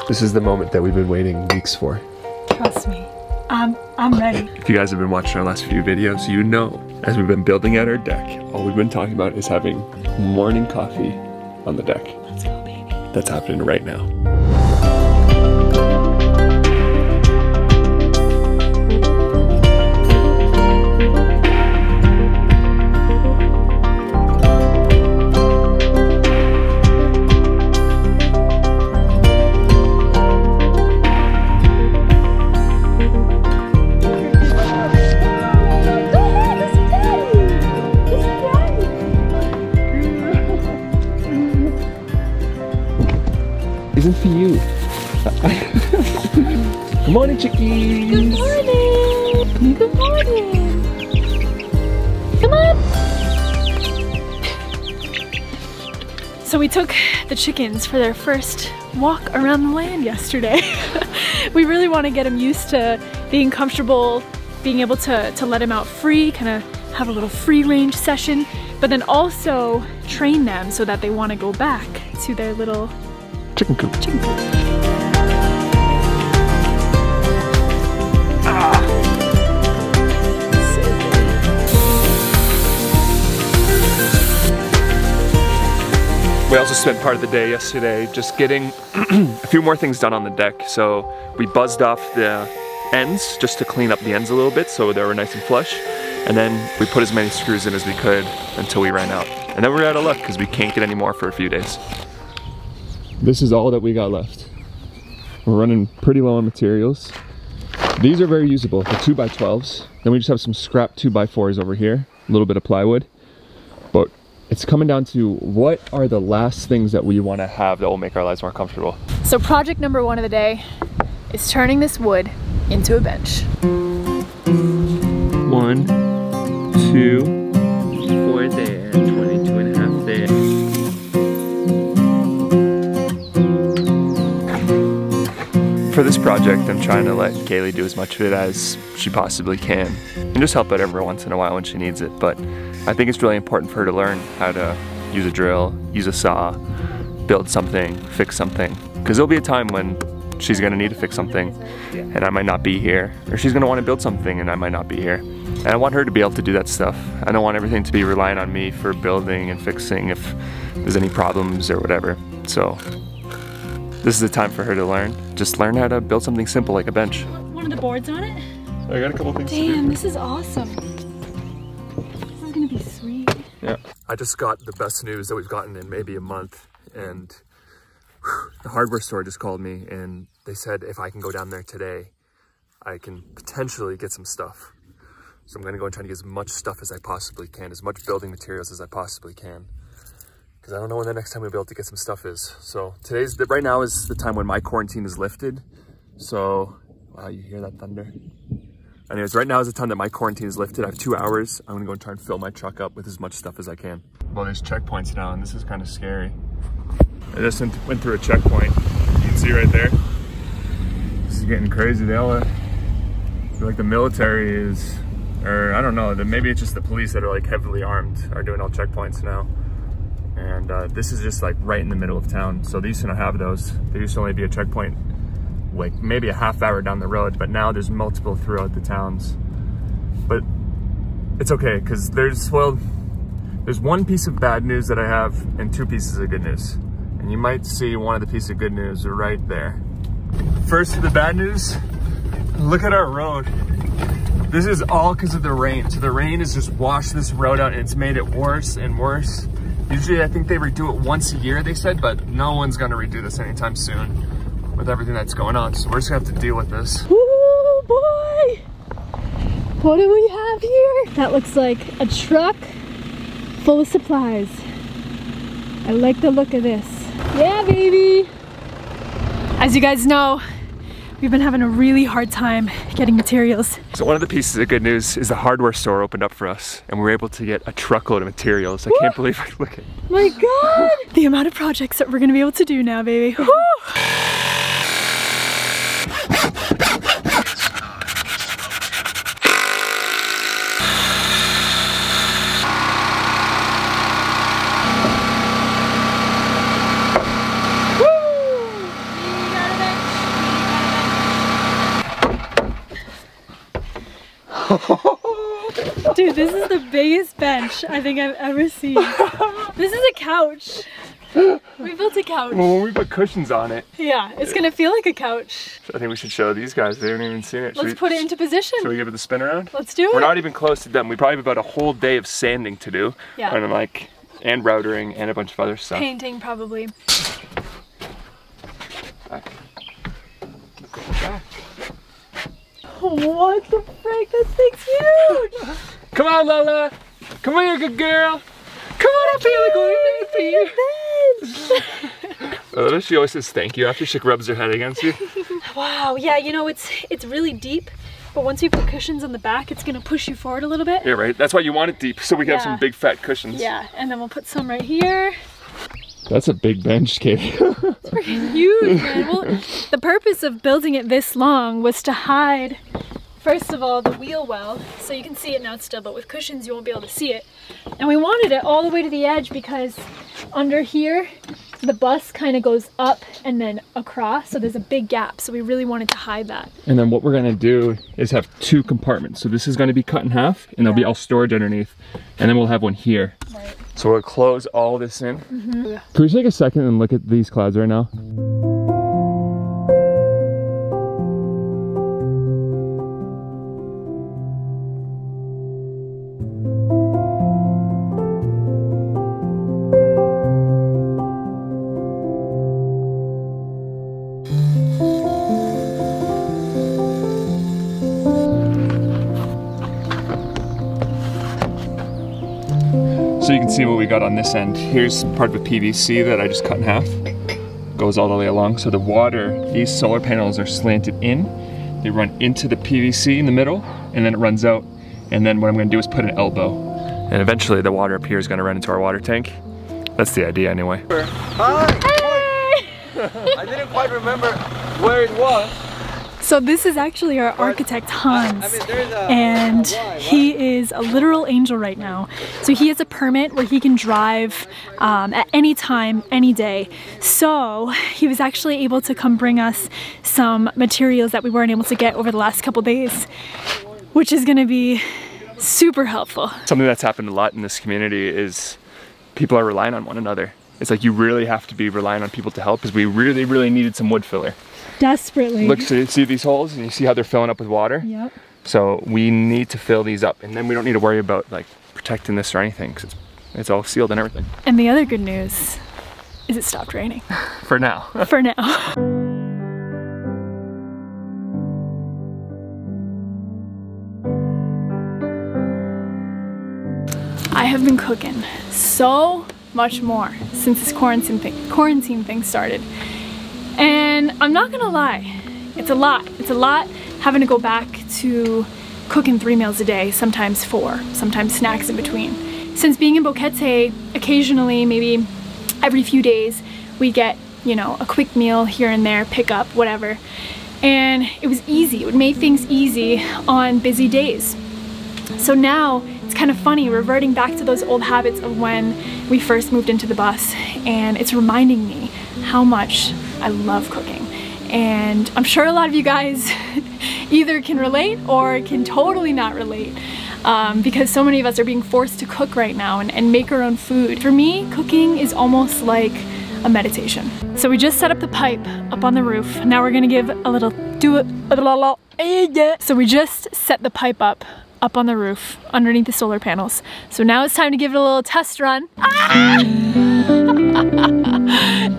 This is the moment that we've been waiting weeks for. Trust me, I'm ready. If you guys have been watching our last few videos, you know, as we've been building out our deck, all we've been talking about is having morning coffee on the deck. Let's go, baby. That's happening right now. Isn't for you. Good morning, chickies. Good morning. Good morning. Come on. So we took the chickens for their first walk around the land yesterday. We really want to get them used to being comfortable, being able to let them out free, kind of have a little free range session, but then also train them so that they want to go back to their little chicken coop. Chicken coop. We also spent part of the day yesterday just getting a few more things done on the deck. So we buzzed off the ends just to clean up the ends a little bit so they were nice and flush. And then we put as many screws in as we could until we ran out. And then we were out of luck because we can't get any more for a few days. This is all that we got left. We're running pretty low on materials. These are very usable, the 2x12s. Then we just have some scrap 2x4s over here, a little bit of plywood. But it's coming down to what are the last things that we want to have that will make our lives more comfortable. So project number 1 of the day is turning this wood into a bench. 1, 2, 4 there, 22.5 there. For this project, I'm trying to let Kaylee do as much of it as she possibly can and just help out every once in a while when she needs it. But I think it's really important for her to learn how to use a drill, use a saw, build something, fix something. Because there'll be a time when she's gonna need to fix something and I might not be here, or she's gonna want to build something and I might not be here. And I want her to be able to do that stuff. I don't want everything to be relying on me for building and fixing if there's any problems or whatever. So this is the time for her to learn. Just learn how to build something simple like a bench. One of the boards on it? I got a couple things to do. Damn, this is awesome. This is gonna be sweet. Yeah. I just got the best news that we've gotten in maybe a month, and the hardware store just called me and they said if I can go down there today, I can potentially get some stuff. So I'm gonna go and try to get as much stuff as I possibly can, as much building materials as I possibly can. Because I don't know when the next time we'll be able to get some stuff is. So right now is the time when my quarantine is lifted. So, wow, you hear that thunder? Anyways, right now is the time that my quarantine is lifted. I have 2 hours. I'm gonna go and try and fill my truck up with as much stuff as I can. Well, there's checkpoints now, and this is kind of scary. I just went through a checkpoint. You can see right there. This is getting crazy. They all feel like the military is, or I don't know, maybe it's just the police that are like heavily armed are doing all checkpoints now. And this is just like right in the middle of town. So they used to not have those. There used to only be a checkpoint like maybe a half hour down the road, but now there's multiple throughout the towns. But it's okay, because there's one piece of bad news that I have and 2 pieces of good news. And you might see one of the pieces of good news right there. First, the bad news, look at our road. This is all because of the rain. So the rain has just washed this road out and it's made it worse and worse. Usually I think they redo it once a year, they said, but no one's gonna redo this anytime soon with everything that's going on. So we're just gonna have to deal with this. Oh boy! What do we have here? That looks like a truck full of supplies. I like the look of this. Yeah, baby! As you guys know, we've been having a really hard time getting materials. So one of the pieces of good news is the hardware store opened up for us and we were able to get a truckload of materials. I can't believe I look at. My God! The amount of projects that we're gonna be able to do now, baby. Woo! Dude, this is the biggest bench I think I've ever seen. This is a couch. We built a couch. Well, when we put cushions on it. Yeah, it's gonna feel like a couch. I think we should show these guys. They haven't even seen it. Let's put it into position. Should we give it the spin around? Let's do it. We're not even close to them. We probably have about a whole day of sanding to do. Yeah. And routering and a bunch of other stuff. Painting probably. Back. What the frick? This thing's huge! Come on, Lola. Come here, good girl. Come on up here, look what we she always says thank you after she rubs her head against you. Wow, yeah, you know, it's really deep, but once we put cushions on the back, it's gonna push you forward a little bit. Yeah, right. That's why you want it deep, so we can have some big fat cushions. Yeah, and then we'll put some right here. That's a big bench, Katie. It's freaking huge, man. Well, the purpose of building it this long was to hide, first of all, the wheel well, so you can see it now still, but with cushions you won't be able to see it. And we wanted it all the way to the edge because under here, the bus kind of goes up and then across, so there's a big gap, so we really wanted to hide that. And then what we're gonna do is have 2 compartments. So this is gonna be cut in half, and there'll be all storage underneath, and then we'll have one here. Right. So we'll close all this in. Can we take a second and look at these clouds right now? So you can see what we got on this end. Here's part of a PVC that I just cut in half. Goes all the way along. So the water, these solar panels are slanted in. They run into the PVC in the middle, and then it runs out. And then what I'm gonna do is put an elbow. And eventually the water up here is gonna run into our water tank. That's the idea anyway. Hi! Hey. I didn't quite remember where it was. So this is actually our architect, Hans, and he is a literal angel right now. So he has a permit where he can drive at any time, any day. So he was actually able to come bring us some materials that we weren't able to get over the last couple days, which is gonna be super helpful. Something that's happened a lot in this community is people are relying on one another. It's like you really have to be relying on people to help because we really, really needed some wood filler. Desperately. Look, so you see these holes and you see how they're filling up with water? Yep. So we need to fill these up, and then we don't need to worry about like protecting this or anything because it's all sealed and everything. And the other good news is it stopped raining. For now. For now. I have been cooking so much more since this quarantine thing started. And I'm not gonna lie, it's a lot. It's a lot having to go back to cooking 3 meals a day, sometimes 4, sometimes snacks in between. Since being in Boquete, occasionally, maybe every few days, we get, you know, a quick meal here and there, pick up, whatever. And it was easy, it would make things easy on busy days. So now it's kind of funny reverting back to those old habits of when we first moved into the bus, and it's reminding me how much I love cooking. And I'm sure a lot of you guys either can relate or can totally not relate because so many of us are being forced to cook right now and make our own food. For me, cooking is almost like a meditation. So we just set up the pipe up on the roof. Now we're gonna give a little, so we just set the pipe up on the roof underneath the solar panels. So now it's time to give it a little test run. Ah!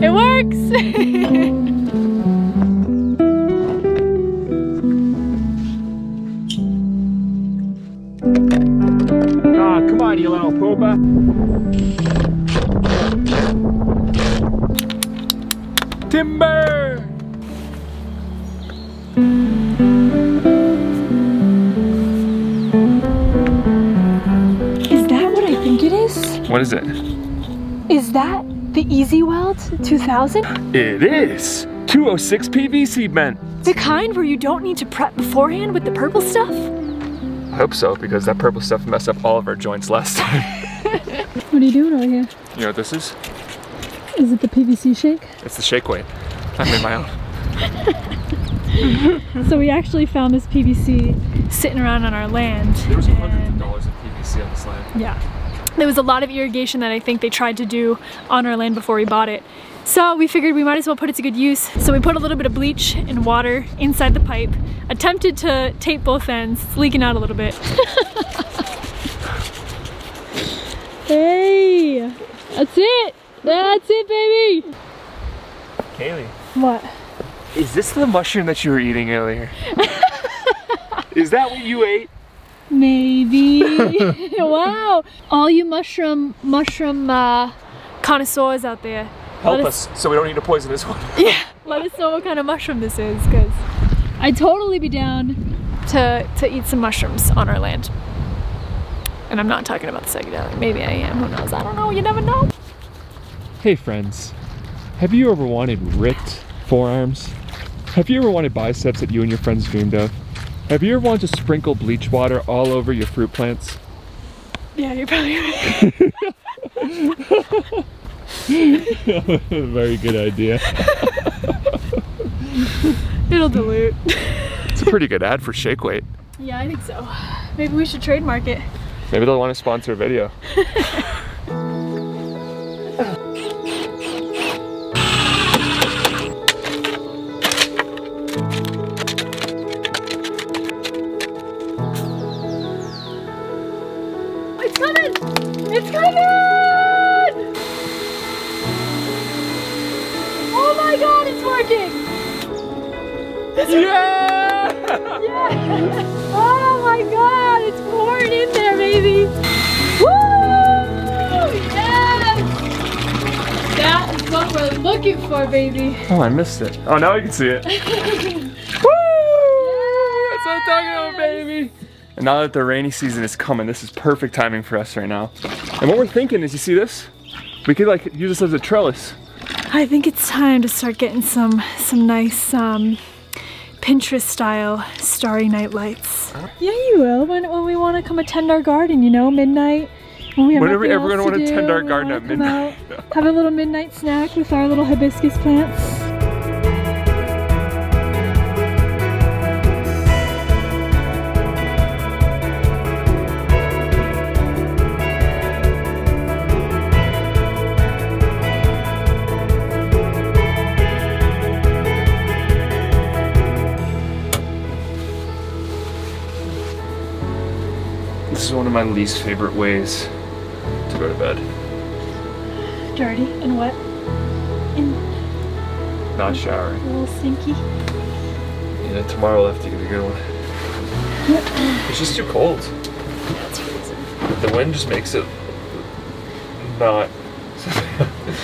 It works! Ah, come on, you little poopa. Timber! Is that what I think it is? What is it? Is that the Easy Weld 2000? It is! 206 PVC bent. The kind where you don't need to prep beforehand with the purple stuff? I hope so, because that purple stuff messed up all of our joints last time. What are you doing over here? You know what this is? Is it the PVC shake? It's the shake weight. I made my own. So we actually found this PVC sitting around on our land. There was hundreds of dollars of PVC on this land. Yeah. There was a lot of irrigation that I think they tried to do on our land before we bought it. So we figured we might as well put it to good use. So we put a little bit of bleach and water inside the pipe, attempted to tape both ends. It's leaking out a little bit. Hey, that's it. That's it, baby. Kaylee. What? Is this the mushroom that you were eating earlier? Is that what you ate? Maybe. Wow. All you mushroom connoisseurs out there. Help us so we don't need to poison this one. Yeah, let us know what kind of mushroom this is, because I'd totally be down to eat some mushrooms on our land. And I'm not talking about the psychedelic. Maybe I am, who knows? I don't know, you never know. Hey friends, have you ever wanted ripped forearms? Have you ever wanted biceps that you and your friends dreamed of? Have you ever wanted to sprinkle bleach water all over your fruit plants? Yeah, you're probably right. Very good idea. It'll dilute. It's a pretty good ad for Shake Weight. Yeah, I think so. Maybe we should trademark it. Maybe they'll want to sponsor a video. It's coming! It's coming! Oh my god, it's working! Yeah! Yeah! Oh my god, it's pouring in there, baby! Woo! Yes! That is what we're looking for, baby. Oh, I missed it. Oh, now I can see it. Woo! That's what I'm talking about, baby! And now that the rainy season is coming, this is perfect timing for us right now. And what we're thinking is, you see this? We could like use this as a trellis. I think it's time to start getting some nice Pinterest style starry night lights. Yeah, you will when we want to come attend our garden, you know, midnight. When we have When are we nothing ever else going to want to do, tend our we garden wanna at come midnight? out, have a little midnight snack with our little hibiscus plants. This is one of my least favorite ways to go to bed. Dirty and wet and Not showering. a little stinky. Yeah, tomorrow we'll have to get a good one. It's just too cold. That's freezing. The wind just makes it not.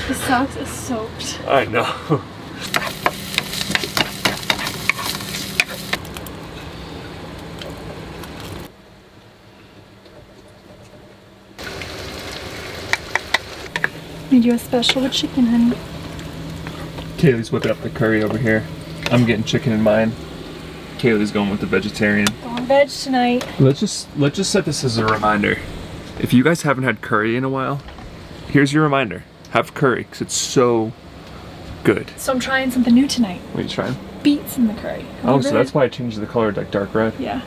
The socks are soaked. I know. Made you a special with chicken, honey. Kaylee's whipping up the curry over here. I'm getting chicken in mine. Kaylee's going with the vegetarian. Going veg tonight. Let's just set this as a reminder. If you guys haven't had curry in a while, here's your reminder. Have curry, because it's so good. So I'm trying something new tonight. What are you trying? Beets in the curry. Have you Oh, ever so that's heard- why I changed the color to like dark red. Yeah.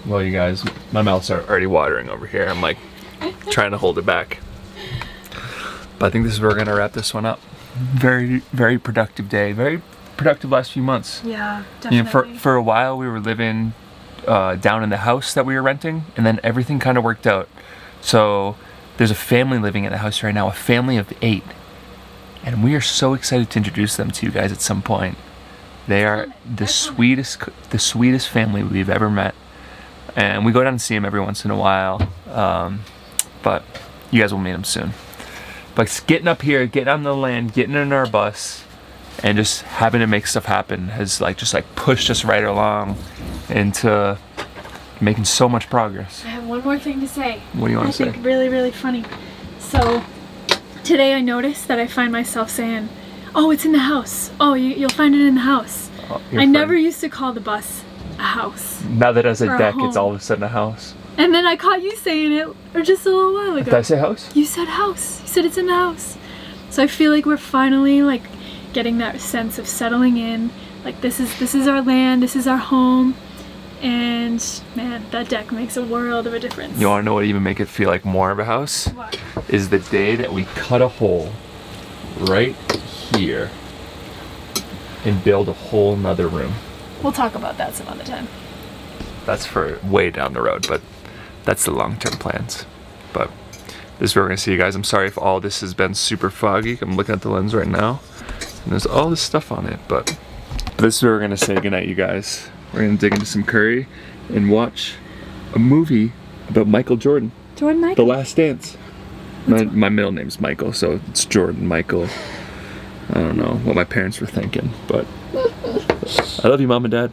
Well, you guys, my mouth's already watering over here. I'm like trying to hold it back. But I think this is where we're gonna wrap this one up. Very, very productive day. Very productive last few months. Yeah, You definitely. know, for a while we were living down in the house that we were renting, and then everything kind of worked out. So there's a family living in the house right now, a family of 8. And we are so excited to introduce them to you guys at some point. They are the sweetest family we've ever met. And we go down and see them every once in a while. But you guys will meet them soon. But getting up here, getting on the land, getting in our bus, and just having to make stuff happen has just pushed us right along into making so much progress. I have one more thing to say. What do you want to say? I think really, really funny. So today I noticed that I find myself saying, "Oh, it's in the house. Oh, you'll find it in the house." Oh, I never used to call the bus a house. Now that as a or a deck, it's home. all of a sudden a house. And then I caught you saying it just a little while ago. Did I say house? You said house. You said it's in the house. So I feel like we're finally getting that sense of settling in, Like this is our land, this is our home, and man, that deck makes a world of a difference. You wanna know what even make it feel like more of a house? What? Is the day that we cut a hole right here and build a whole nother room. We'll talk about that some other time. That's for way down the road, but that's the long-term plans. But this is where we're gonna see you guys. I'm sorry if all this has been super foggy. I'm looking at the lens right now, and there's all this stuff on it, but this is where we're gonna say goodnight, you guys. We're gonna dig into some curry and watch a movie about Michael Jordan. Jordan Michael? The Last Dance. My middle name's Michael, so it's Jordan Michael. I don't know what my parents were thinking, but I love you, Mom and Dad.